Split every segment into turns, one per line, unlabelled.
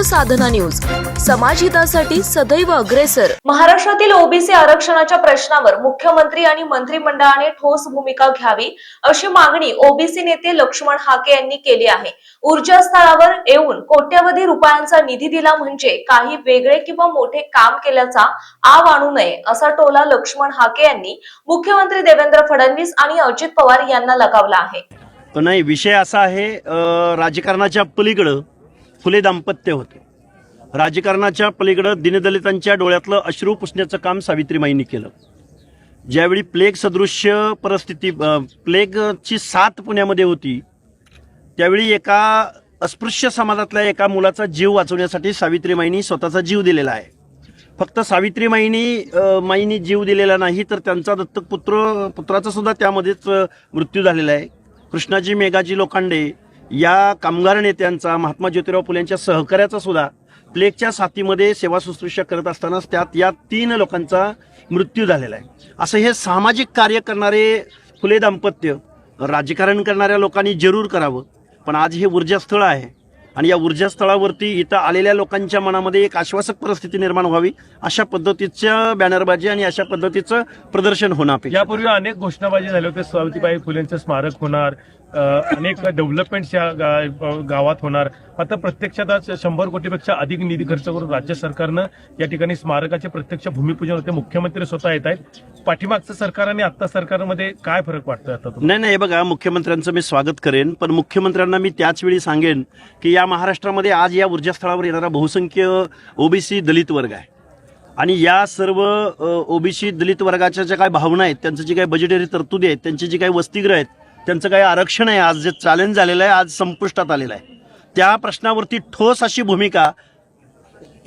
साधना news, समाजहितासाठी सदैव अग्रेसर।
महाराष्ट्रातील ओबीसी आरक्षणाच्या प्रश्नावर मुख्यमंत्री आणि मंत्रिमंडळाने ठोस भूमिका घ्यावी अशी मागणी ओबीसी नेते लक्ष्मण हाके यांनी केली आहे। ऊर्जा स्थळावर येऊन कोट्यवधी रुपयांचा निधी दिला म्हणजे काही वेगळे किंवा मोठे काम केल्याचा आव आणू नये असा टोला लक्ष्मण हाके यांनी मुख्यमंत्री देवेंद्र फडणवीस आणि अजित पवार यांना लगावला आहे।
नाही, विषय असा आहे, राजकारणाच्या पलीकडे फुले दाम्पत्य होते। राजकारणाच्या पलीकडे दीनदलितांच्या डोळ्यातलं अश्रू पुसण्याचं काम सावित्रीमाईंनी केलं। ज्यावेळी प्लेग सदृश्य परिस्थिती, प्लेगची साथ पुण्यामध्ये होती, त्यावेळी एका अस्पृश्य समाजातल्या एका मुलाचा जीव वाचवण्यासाठी सावित्रीमाईंनी स्वतःचा जीव दिलेला आहे। फक्त सावित्रीमाईंनी जीव दिलेला नाही, तर त्यांचा दत्तक पुत्राचा सुद्धा त्यामध्येच मृत्यू झालेला आहे। कृष्णाजी मेघाजी लोखंडे या कामगार नेत्यांचा, महात्मा ज्योतिराव फुलेंच्या सहकार्याचा सुद्धा प्लेगच्या साथीमध्ये सेवा शुश्रूषा करत असतानाच त्यात या 3 लोकांचा मृत्यू झालेला आहे। असं हे सामाजिक कार्य करणारे फुले दाम्पत्य राजकारण करणाऱ्या लोकांनी जरूर करावं। पण आज हे ऊर्जास्थळ आहे आणि या ऊर्जास्थळावरती इथं आलेल्या लोकांच्या मनामध्ये एक आश्वासक परिस्थिती निर्माण व्हावी अशा पद्धतीच्या बॅनरबाजी आणि अशा पद्धतीचं प्रदर्शन होणं अपेक्षित।
यापूर्वी अनेक घोषणाबाजी झाल्या होत्या, सावित्रीबाई फुलेंचं स्मारक होणार, अनेक डेव्हलपमेंट्स या गावात होणार। आता प्रत्यक्षात आज 100 कोटीपेक्षा अधिक निधी खर्च करून राज्य सरकारनं या ठिकाणी स्मारकाचे प्रत्यक्ष भूमिपूजन होते। मुख्यमंत्री स्वतः येत आहेत। पाठीमागचं सरकार आणि आता सरकारमध्ये काय फरक वाटतोय आता?
नाही, हे बघा, मुख्यमंत्र्यांचं मी स्वागत करेन, पण मुख्यमंत्र्यांना मी त्याच वेळी सांगेन की या महाराष्ट्रामध्ये आज या ऊर्जास्थळावर येणारा बहुसंख्य ओबीसी दलित वर्ग आहे आणि या सर्व ओबीसी दलित वर्गाच्या ज्या काही भावना आहेत, त्यांचं जी काही बजेटरी तरतुदी आहेत, त्यांची जी काही वसतिगृह आहेत, त्यांचं काही आरक्षण आहे, आज जे चॅलेंज झालेलं आहे, आज संपुष्टात आलेलं आहे, त्या प्रश्नावरती ठोस अशी भूमिका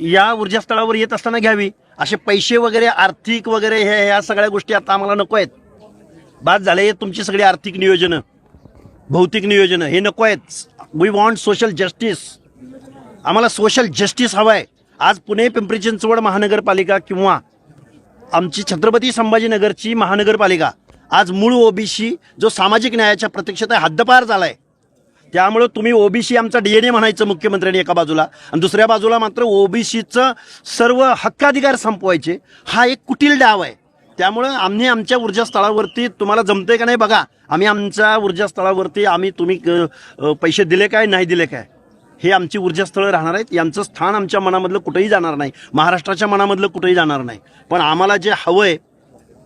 या ऊर्जास्थळावर येत असताना घ्यावी। असे पैसे वगैरे, आर्थिक वगैरे ह्या सगळ्या गोष्टी आता आम्हाला नको आहेत। बाद झाले तुमची सगळी आर्थिक नियोजनं, भौतिक नियोजनं, हे नको आहेत। We want social justice. आम्हाला सोशल जस्टिस हवं आहे। आज पुणे पिंपरी चिंचवड महानगरपालिका किंवा आमची छत्रपती संभाजीनगरची महानगरपालिका आज मूळ ओबीसी जो सामाजिक न्यायाच्या प्रतीक्षेत आहे, हद्दपार झालाय। त्यामुळे तुम्ही ओबीसी आमचा डीएनए म्हणायचं मुख्यमंत्र्यांनी एका बाजूला, आणि दुसऱ्या बाजूला मात्र ओबीसीचं सर्व हक्काधिकार संपवायचे, हा एक कुटील डाव आहे। त्यामुळे आम्ही आमच्या ऊर्जास्थळावरती, तुम्हाला जमतंय का नाही बघा, आम्ही आमच्या ऊर्जास्थळावरती तुम्ही पैसे दिले काय, नाही दिले काय, हे आमची ऊर्जास्थळं राहणार आहेत। यांचं स्थान आमच्या मनामधलं कुठेही जाणार नाही, महाराष्ट्राच्या मनामधलं कुठेही जाणार नाही। पण आम्हाला जे हवंय,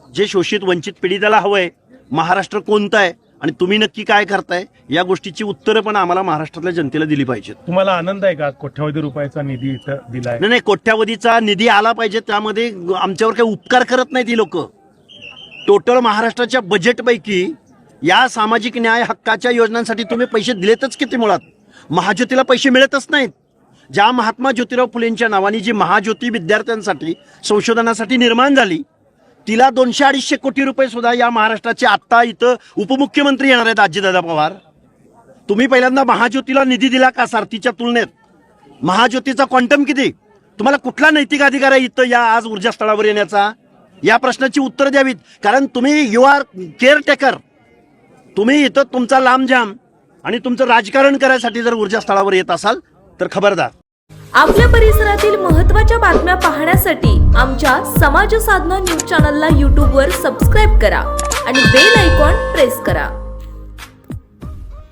जे शोषित वंचित पीडिताला हवंय, महाराष्ट्र कोणतं आहे आणि तुम्ही नक्की काय करताय, या गोष्टीची उत्तरं पण आम्हाला महाराष्ट्रातल्या जनतेला दिली पाहिजेत।
तुम्हाला आनंद आहे का कोट्यवधी रुपयाचा निधी इथं दिलाय?
नाही, कोट्यवधीचा निधी आला पाहिजे, त्यामध्ये आमच्यावर काही उपकार करत नाहीत ही लोक। टोटल महाराष्ट्राच्या बजेटपैकी या सामाजिक न्याय हक्काच्या योजनांसाठी तुम्ही पैसे दिलेतच किती? मुळात महाज्योतीला पैसे मिळतच नाहीत। ज्या महात्मा ज्योतिराव फुलेंच्या नावाने जी महाज्योती विद्यार्थ्यांसाठी संशोधनासाठी निर्माण झाली, तिला 200-250 कोटी रुपये सुद्धा या महाराष्ट्राचे आत्ता इथं उपमुख्यमंत्री येणार आहेत अजितदादा पवार। तुम्ही पहिल्यांदा महाज्योतीला निधी दिला का? सारथीच्या तुलनेत महाज्योतीचा क्वांटम किती? तुम्हाला कुठला नैतिक अधिकार आहे इथं या आज ऊर्जास्थळावर येण्याचा? या प्रश्नाची उत्तर द्यावीत, कारण तुम्ही यू आर केअरटेकर। तुम्ही इथं तुमचा लांबजाम आणि तुमचं राजकारण करायसाठी जर ऊर्जास्थळावर येत असाल तर खबरदार।
आपल्या परिसरातील महत्त्वाच्या बातम्या पाहण्यासाठी आमच्या समाज साधना न्यूज चॅनलला YouTube वर सबस्क्राईब करा आणि बेल आयकॉन प्रेस करा।